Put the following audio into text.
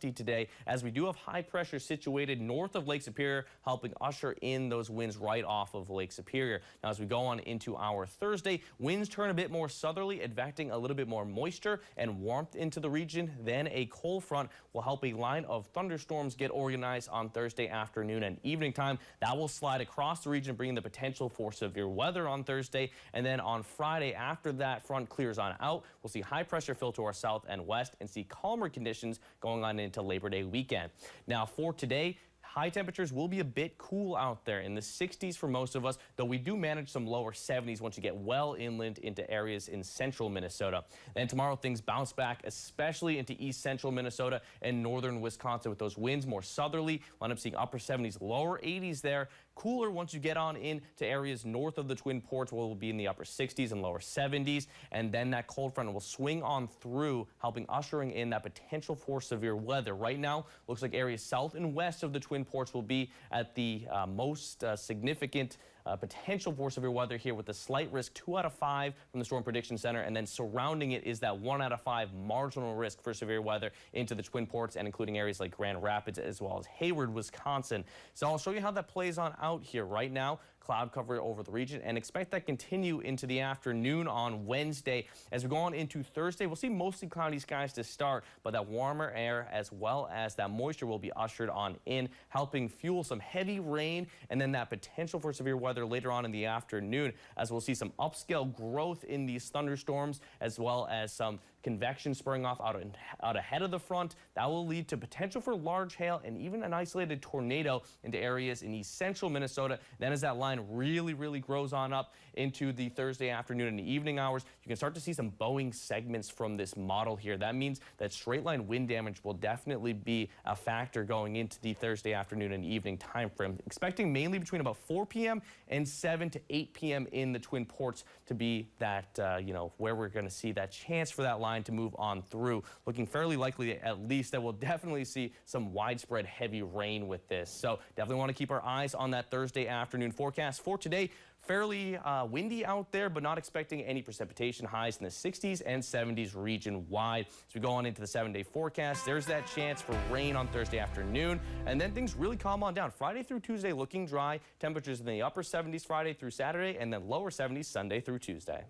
gusty today, as we do have high pressure situated north of Lake Superior, helping usher in those winds right off of Lake Superior. Now, as we go on into our Thursday, winds turn a bit more southerly, advecting a little bit more moisture and warmth into the region. Then a cold front will help a line of thunderstorms get organized on Thursday afternoon and evening time. That will slide across the region, bringing the potential for severe weather on Thursday. And then on Friday, after that front clears on out, we'll see high pressure fill to our south and west and see calmer conditions going on into Labor Day weekend. Now, for today, high temperatures will be a bit cool out there in the 60s for most of us, though we do manage some lower 70s once you get well inland into areas in central Minnesota. Then tomorrow things bounce back, especially into east central Minnesota and northern Wisconsin with those winds more southerly. We'll end up seeing upper 70s, lower 80s there. Cooler once you get on into areas north of the Twin Ports, where we'll be in the upper 60s and lower 70s. And then that cold front will swing on through, helping ushering in that potential for severe weather. Right now, looks like areas south and west of the Twin Ports will be at the most significant potential for severe weather here, with a slight risk 2 out of 5 from the Storm Prediction Center, and then surrounding it is that 1 out of 5 marginal risk for severe weather into the Twin Ports and including areas like Grand Rapids as well as Hayward, Wisconsin. So I'll show you how that plays on out here. Right now, cloud cover over the region, and expect that continue into the afternoon on Wednesday. As we go on into Thursday, we'll see mostly cloudy skies to start, but that warmer air as well as that moisture will be ushered on in, helping fuel some heavy rain and then that potential for severe weather later on in the afternoon, as we'll see some upscale growth in these thunderstorms as well as some convection spurring off out ahead of the front. That will lead to potential for large hail and even an isolated tornado into areas in east central Minnesota. Then as that line really grows on up into the Thursday afternoon and the evening hours, you can start to see some bowing segments from this model here. That means that straight line wind damage will definitely be a factor going into the Thursday afternoon and evening time frame. Expecting mainly between about 4 p.m. and 7 to 8 p.m. in the Twin Ports to be that, where we're going to see that chance for that line to move on through. Looking fairly likely, at least, that we'll definitely see some widespread heavy rain with this. So definitely want to keep our eyes on that Thursday afternoon forecast. For today, fairly windy out there, but not expecting any precipitation. Highs in the 60s and 70s region-wide. As we go on into the 7-day forecast, there's that chance for rain on Thursday afternoon, and then things really calm on down. Friday through Tuesday looking dry. Temperatures in the upper 70s Friday through Saturday, and then lower 70s Sunday through Tuesday.